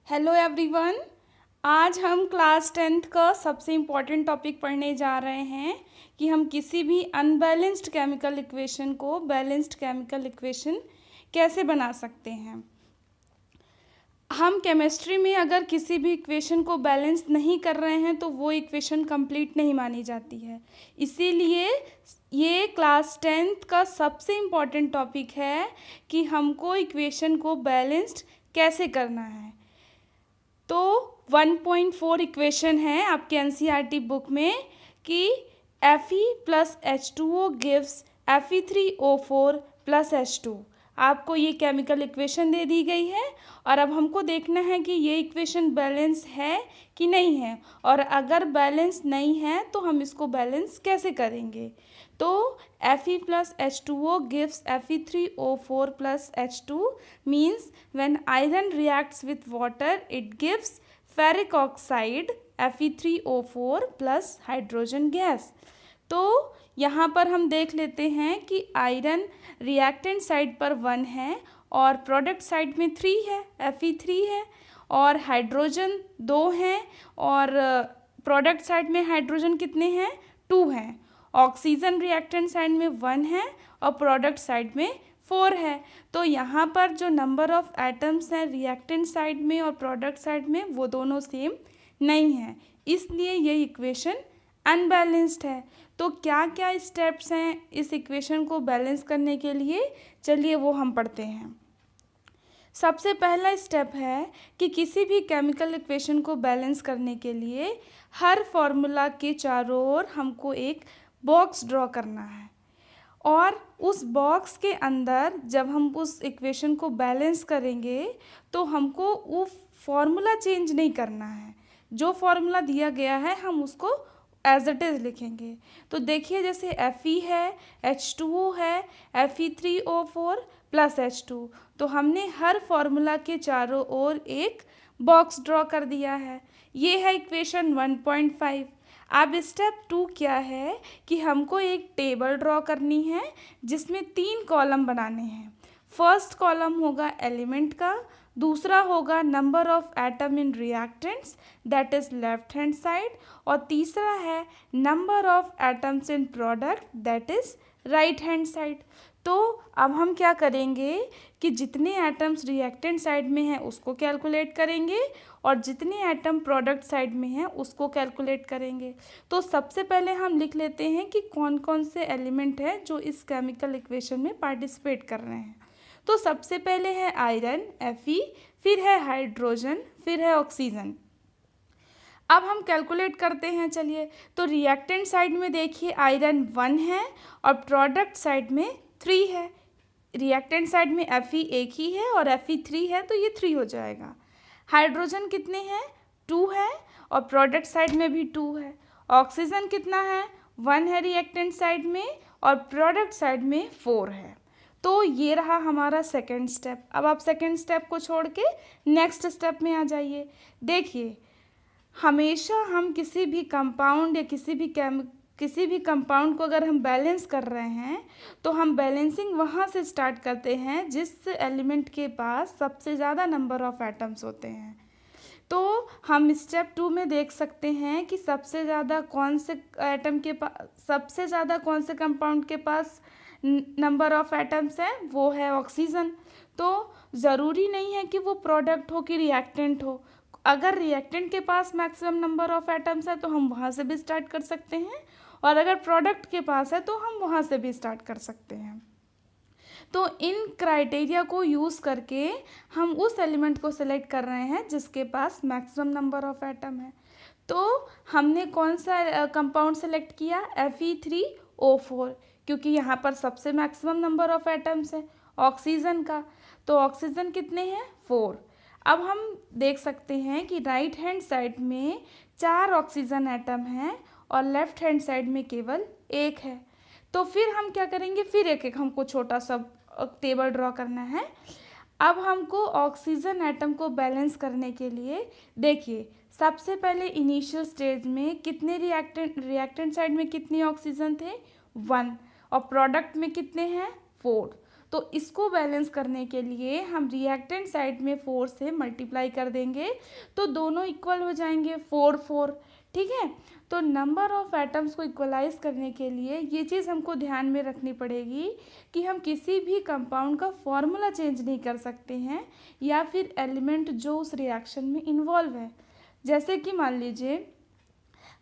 Hello everyone. आज हम class 10th का सबसे इम्पॉर्टेंट टॉपिक पढ़ने जा रहे हैं कि हम किसी भी अनबैलेंस्ड केमिकल इक्वेशन को बैलेंस्ड केमिकल इक्वेशन कैसे बना सकते हैं। हम केमिस्ट्री में अगर किसी भी इक्वेशन को बैलेंस नहीं कर रहे हैं तो वो इक्वेशन कंप्लीट नहीं मानी जाती है। इसीलिए ये क्लास 10th का सबसे इम्पॉर्टेंट टॉपिक है कि हमको इक्वेशन को बैलेंस्ड कैसे करना है। तो 1.4 इक्वेशन है आपके एनसीईआरटी बुक में कि Fe plus H2O gives Fe3O4 plus H2। आपको ये केमिकल इक्वेशन दे दी गई है और अब हमको देखना है कि ये इक्वेशन बैलेंस है कि नहीं है, और अगर बैलेंस नहीं है तो हम इसको बैलेंस कैसे करेंगे। तो Fe plus H2O gives Fe3O4 plus H2 means when iron reacts with water it gives ferric oxide Fe3O4 plus hydrogen gas। तो यहाँ पर हम देख लेते हैं कि आयरन रिएक्टेंट साइड पर 1 है और प्रोडक्ट साइड में 3 है, Fe3 है, और हाइड्रोजन 2 हैं और प्रोडक्ट साइड में हाइड्रोजन कितने हैं, 2 हैं। ऑक्सीजन रिएक्टेंट साइड में 1 है और प्रोडक्ट साइड में 4 है। तो यहाँ पर जो नंबर ऑफ एटम्स हैं रिएक्टेंट साइड में और प्रोडक्ट साइड में वो दोनों सेम नहीं है, इसलिए ये इक्वेशन अनबैलेंस्ड है। तो क्या क्या स्टेप्स हैं इस इक्वेशन को बैलेंस करने के लिए, चलिए वो हम पढ़ते हैं। सबसे पहला स्टेप है कि किसी भी केमिकल इक्वेशन को बैलेंस करने के लिए हर फॉर्मूला के चारों ओर हमको एक बॉक्स ड्रॉ करना है, और उस बॉक्स के अंदर जब हम उस इक्वेशन को बैलेंस करेंगे तो हमको वो फॉर्मूला चेंज नहीं करना है। जो फॉर्मूला दिया गया है हम उसको एज इट इज़ लिखेंगे। तो देखिए जैसे Fe है, H2O है, Fe3O4 प्लस H2, तो हमने हर फॉर्मूला के चारों ओर एक बॉक्स ड्रॉ कर दिया है। ये है इक्वेशन 1.5। अब स्टेप 2 क्या है कि हमको एक टेबल ड्रॉ करनी है जिसमें 3 कॉलम बनाने हैं। फर्स्ट कॉलम होगा एलिमेंट का, दूसरा होगा number of atom in reactants that is left hand side, और तीसरा है number of atoms in product that is right hand side. तो अब हम क्या करेंगे कि जितने एटम्स रिएक्टेंट साइड में हैं उसको कैलकुलेट करेंगे और जितने एटम प्रोडक्ट साइड में हैं उसको कैलकुलेट करेंगे। तो सबसे पहले हम लिख लेते हैं कि कौन कौन से एलिमेंट हैं जो इस केमिकल इक्वेशन में पार्टिसिपेट कर रहे हैं। तो सबसे पहले है आयरन Fe, फिर है हाइड्रोजन, फिर है ऑक्सीजन। अब हम कैलकुलेट करते हैं, चलिए। तो रिएक्टेंट साइड में देखिए आयरन 1 है और प्रोडक्ट साइड में 3 है। रिएक्टेंट साइड में Fe एक ही है और Fe3 है, तो ये 3 हो जाएगा। हाइड्रोजन कितने हैं, 2 है, और प्रोडक्ट साइड में भी 2 है। ऑक्सीजन कितना है, 1 है रिएक्टेंट साइड में और प्रोडक्ट साइड में 4 है। तो ये रहा हमारा सेकेंड स्टेप। अब आप सेकेंड स्टेप को छोड़ के नेक्स्ट स्टेप में आ जाइए। देखिए हमेशा हम किसी भी कंपाउंड या किसी भी कंपाउंड को अगर हम बैलेंस कर रहे हैं तो हम बैलेंसिंग वहाँ से स्टार्ट करते हैं जिस एलिमेंट के पास सबसे ज़्यादा नंबर ऑफ एटम्स होते हैं। तो हम स्टेप 2 में देख सकते हैं कि सबसे ज़्यादा कौन से कंपाउंड के पास नंबर ऑफ एटम्स हैं, वो है ऑक्सीजन। तो ज़रूरी नहीं है कि वो प्रोडक्ट हो कि रिएक्टेंट हो। अगर रिएक्टेंट के पास मैक्सिमम नंबर ऑफ एटम्स है तो हम वहाँ से भी स्टार्ट कर सकते हैं, और अगर प्रोडक्ट के पास है तो हम वहाँ से भी स्टार्ट कर सकते हैं। तो इन क्राइटेरिया को यूज़ करके हम उस एलिमेंट को सिलेक्ट कर रहे हैं जिसके पास मैक्सिमम नंबर ऑफ एटम है। तो हमने कौन सा कंपाउंड सेलेक्ट किया, Fe3O4, क्योंकि यहाँ पर सबसे मैक्सिमम नंबर ऑफ एटम्स है ऑक्सीजन का। तो ऑक्सीजन कितने हैं, 4। अब हम देख सकते हैं कि राइट हैंड साइड में 4 ऑक्सीजन एटम हैं और लेफ्ट हैंड साइड में केवल 1 है। तो फिर हम क्या करेंगे, फिर एक एक हमको छोटा सा टेबल ड्रॉ करना है। अब हमको ऑक्सीजन एटम को बैलेंस करने के लिए देखिए सबसे पहले इनिशियल स्टेज में कितने रिएक्टेंट साइड में कितनी ऑक्सीजन थे, 1, और प्रोडक्ट में कितने हैं, 4। तो इसको बैलेंस करने के लिए हम रिएक्टेंट साइड में 4 से मल्टीप्लाई कर देंगे, तो दोनों इक्वल हो जाएंगे 4 4। ठीक है, तो नंबर ऑफ एटम्स को इक्वलाइज करने के लिए ये चीज़ हमको ध्यान में रखनी पड़ेगी कि हम किसी भी कंपाउंड का फॉर्मूला चेंज नहीं कर सकते हैं या फिर एलिमेंट जो उस रिएक्शन में इन्वॉल्व है। जैसे कि मान लीजिए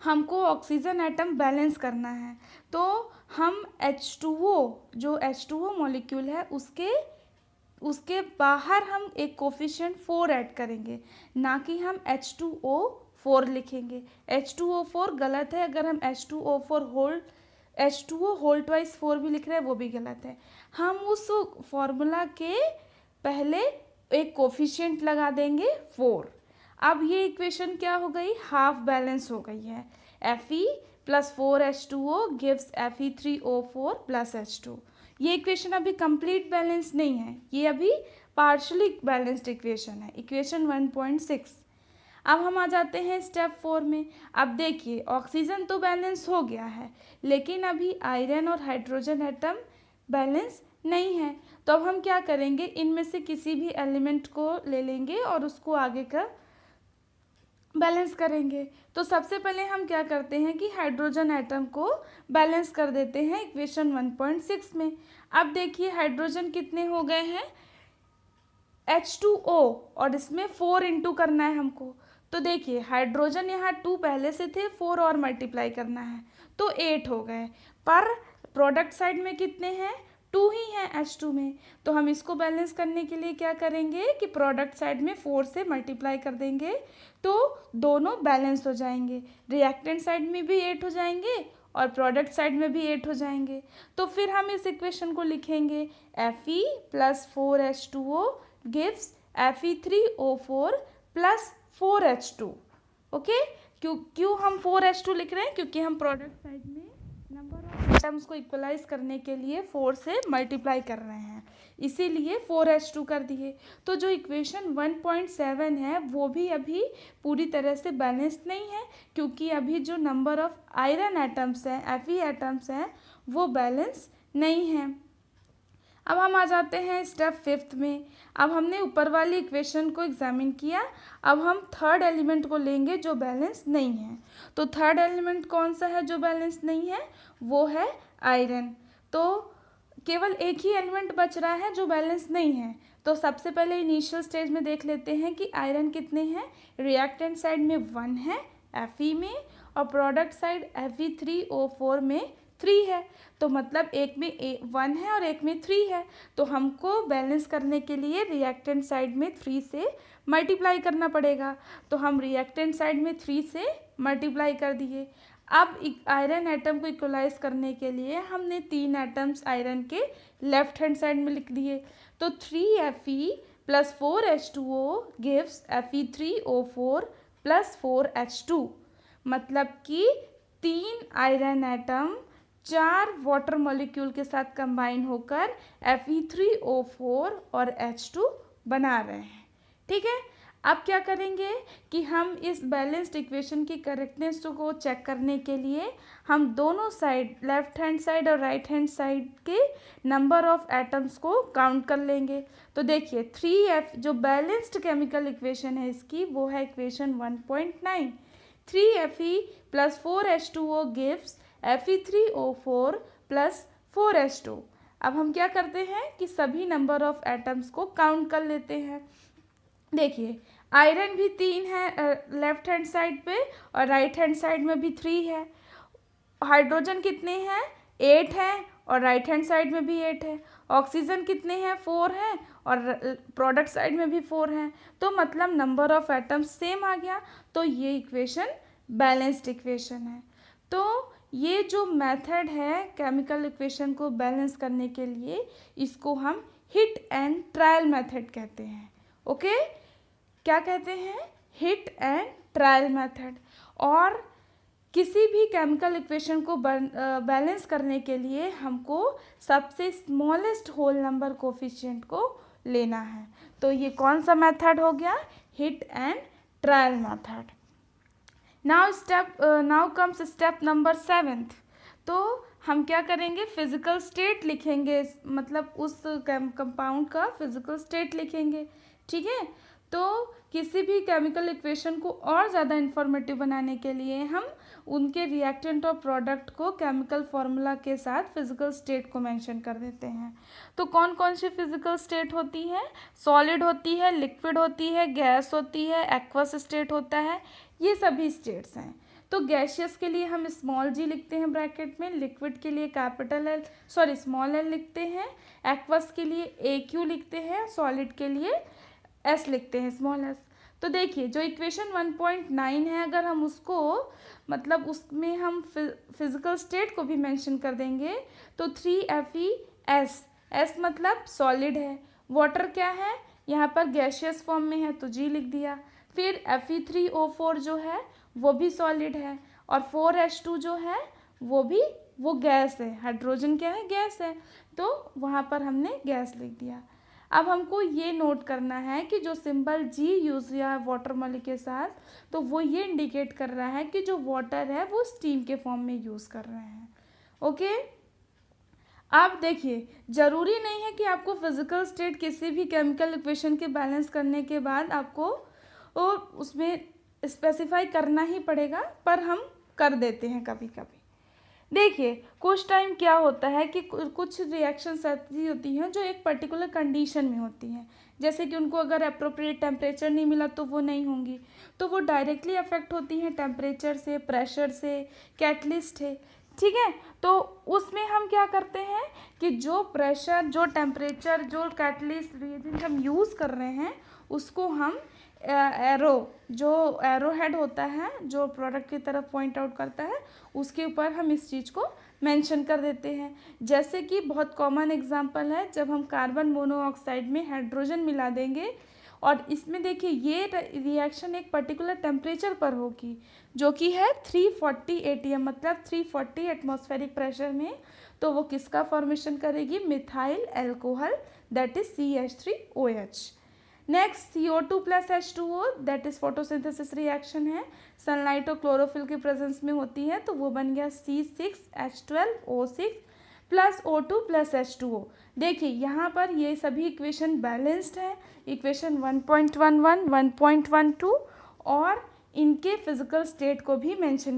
हमको ऑक्सीजन एटम बैलेंस करना है, तो हम H2O जो H2O मॉलिक्यूल है उसके बाहर हम एक कोफिशिएंट 4 ऐड करेंगे, ना कि हम H2O4 लिखेंगे। H2O4 गलत है, अगर हम H2O होल ट्वाइस 4 भी लिख रहे हैं वो भी गलत है। हम उस फॉर्मूला के पहले एक कोफिशिएंट लगा देंगे 4। अब ये इक्वेशन क्या हो गई, हाफ बैलेंस हो गई है। Fe plus 4H2O gives Fe3O4 plus H2। ये इक्वेशन अभी कंप्लीट बैलेंस नहीं है, ये अभी पार्शली बैलेंस्ड इक्वेशन है, इक्वेशन 1.6। अब हम आ जाते हैं स्टेप 4 में। अब देखिए ऑक्सीजन तो बैलेंस हो गया है, लेकिन अभी आयरन और हाइड्रोजन एटम बैलेंस नहीं है। तो अब हम क्या करेंगे, इनमें से किसी भी एलिमेंट को ले लेंगे और उसको आगे का बैलेंस करेंगे। तो सबसे पहले हम क्या करते हैं कि हाइड्रोजन एटम को बैलेंस कर देते हैं इक्वेशन 1.6 में। अब देखिए हाइड्रोजन कितने हो गए हैं, H2O, और इसमें 4 इंटू करना है हमको। तो देखिए हाइड्रोजन यहाँ 2 पहले से थे, 4 और मल्टीप्लाई करना है तो 8 हो गए, पर प्रोडक्ट साइड में कितने हैं, 2 ही हैं H2 में। तो हम इसको बैलेंस करने के लिए क्या करेंगे कि प्रोडक्ट साइड में 4 से मल्टीप्लाई कर देंगे, तो दोनों बैलेंस हो जाएंगे। रिएक्टेंट साइड में भी 8 हो जाएंगे और प्रोडक्ट साइड में भी 8 हो जाएंगे। तो फिर हम इस इक्वेशन को लिखेंगे Fe plus 4H2O gives Fe3O4 plus 4H2। Okay, क्यों हम 4H2 लिख रहे हैं, क्योंकि हम प्रोडक्ट साइड में नंबर ऑफ एटम्स को इक्वलाइज करने के लिए 4 से मल्टीप्लाई कर रहे हैं, इसीलिए 4H2 कर दिए। तो जो इक्वेशन 1.7 है वो भी अभी पूरी तरह से बैलेंस्ड नहीं है, क्योंकि अभी जो नंबर ऑफ आयरन एटम्स हैं, Fe एटम्स हैं, वो बैलेंस नहीं है। अब हम आ जाते हैं स्टेप 5 में। अब हमने ऊपर वाली इक्वेशन को एग्जामिन किया, अब हम थर्ड एलिमेंट को लेंगे जो बैलेंस नहीं है। तो थर्ड एलिमेंट कौन सा है जो बैलेंस नहीं है, वो है आयरन। तो केवल एक ही एलिमेंट बच रहा है जो बैलेंस नहीं है। तो सबसे पहले इनिशियल स्टेज में देख लेते हैं कि आयरन कितने हैं। रिएक्टेंट साइड में 1 है Fe में, और प्रोडक्ट साइड Fe3O4 में 3 है। तो मतलब एक में 1 है और एक में 3 है। तो हमको बैलेंस करने के लिए रिएक्टेंट साइड में 3 से मल्टीप्लाई करना पड़ेगा। तो हम रिएक्टेंट साइड में 3 से मल्टीप्लाई कर दिए। अब आयरन एटम को इक्वलाइज करने के लिए हमने 3 एटम्स आयरन के लेफ्ट हैंड साइड में लिख दिए। तो 3Fe plus 4H2O gives Fe3O4 plus 4H2। मतलब कि 3 आयरन एटम 4 वाटर मॉलिक्यूल के साथ कंबाइन होकर Fe3O4 और H2 बना रहे हैं। ठीक है, अब क्या करेंगे कि हम इस बैलेंस्ड इक्वेशन की करेक्टनेस को चेक करने के लिए हम दोनों साइड, लेफ्ट हैंड साइड और राइट हैंड साइड के नंबर ऑफ एटम्स को काउंट कर लेंगे। तो देखिए 3F जो बैलेंस्ड केमिकल इक्वेशन है इसकी, वो है equation 1.9। 3Fe plus 4H2O gives Fe3O4 plus 4H2। अब हम क्या करते हैं कि सभी नंबर ऑफ एटम्स को काउंट कर लेते हैं। देखिए आयरन भी 3 है लेफ्ट हैंड साइड पे, और राइट हैंड साइड में भी 3 है। हाइड्रोजन कितने हैं, 8 हैं, और राइट हैंड साइड में भी 8 है। ऑक्सीजन कितने हैं, 4 हैं, और प्रोडक्ट साइड में भी 4 हैं। तो मतलब नंबर ऑफ एटम्स सेम आ गया। तो ये इक्वेशन बैलेंस्ड इक्वेशन है। तो ये जो मेथड है केमिकल इक्वेशन को बैलेंस करने के लिए, इसको हम हिट एंड ट्रायल मेथड कहते हैं। ओके, क्या कहते हैं, हिट एंड ट्रायल मेथड। और किसी भी केमिकल इक्वेशन को बैलेंस करने के लिए हमको सबसे स्मॉलेस्ट होल नंबर कोफिशिएंट को लेना है। तो ये कौन सा मेथड हो गया, hit and trial method. Now comes step number 7। तो हम क्या करेंगे, फिजिकल स्टेट लिखेंगे, मतलब उस कंपाउंड का फिजिकल स्टेट लिखेंगे। ठीक है, तो किसी भी केमिकल इक्वेशन को और ज़्यादा इंफॉर्मेटिव बनाने के लिए हम उनके रिएक्टेंट और प्रोडक्ट को केमिकल फार्मूला के साथ फिजिकल स्टेट को मेंशन कर देते हैं। तो कौन कौन सी फिजिकल स्टेट होती है, सॉलिड होती है, लिक्विड होती है, गैस होती है, एक्वस स्टेट होता है, ये सभी स्टेट्स हैं। तो गैशियस के लिए हम स्मॉल g लिखते हैं ब्रैकेट में, लिक्विड के लिए capital L sorry small L लिखते हैं, एक्वस के लिए AQ लिखते हैं, सॉलिड के लिए S लिखते हैं स्मॉल s। तो देखिए जो इक्वेशन 1.9 है, अगर हम उसको मतलब उसमें हम फिजिकल स्टेट को भी मेंशन कर देंगे तो 3FeS, S मतलब सॉलिड है, वाटर क्या है यहाँ पर गैशियस फॉर्म में है तो G लिख दिया, फिर Fe3O4 जो है वो भी सॉलिड है, और 4H2 जो है वो गैस है, हाइड्रोजन क्या है, गैस है, तो वहाँ पर हमने गैस लिख दिया। अब हमको ये नोट करना है कि जो सिंबल G यूज़ किया है वाटर मॉलिक्यूल के साथ, तो वो ये इंडिकेट कर रहा है कि जो वाटर है वो स्टीम के फॉर्म में यूज़ कर रहे हैं। ओके, आप देखिए ज़रूरी नहीं है कि आपको फिजिकल स्टेट किसी भी केमिकल इक्वेशन के बैलेंस करने के बाद आपको और उसमें स्पेसिफाई करना ही पड़ेगा, पर हम कर देते हैं कभी कभी। देखिए कुछ टाइम क्या होता है कि कुछ रिएक्शंस ऐसी होती हैं जो एक पर्टिकुलर कंडीशन में होती हैं, जैसे कि उनको अगर अप्रोप्रिएट टेम्परेचर नहीं मिला तो वो नहीं होंगी, तो वो डायरेक्टली अफेक्ट होती हैं टेम्परेचर से, प्रेशर से, कैटलिस्ट है। ठीक है, तो उसमें हम क्या करते हैं कि जो प्रेशर, जो टेम्परेचर, जो कैटलिस्ट रिएजेंट हम यूज़ कर रहे हैं उसको हम जो एरो हेड होता है जो प्रोडक्ट की तरफ पॉइंट आउट करता है उसके ऊपर हम इस चीज़ को मेंशन कर देते हैं। जैसे कि बहुत कॉमन एग्जांपल है, जब हम कार्बन मोनोऑक्साइड में हाइड्रोजन मिला देंगे और इसमें देखिए ये रिएक्शन एक पर्टिकुलर टेम्परेचर पर होगी जो कि है 340 ATM, मतलब 340 एटमॉस्फेरिक प्रेशर में, तो वो किसका फॉर्मेशन करेगी, methyl alcohol, that is CH3OH। Next CO2 plus H2O, that is photosynthesis reaction है, सनलाइट और क्लोरोफिल की प्रेजेंस में होती है, तो वो बन गया C6H12O6 plus O2 plus H2O। देखिए यहाँ पर ये सभी इक्वेशन बैलेंस्ड है, इक्वेशन 1.11, 1.12 और इनके फिजिकल स्टेट को भी मेंशन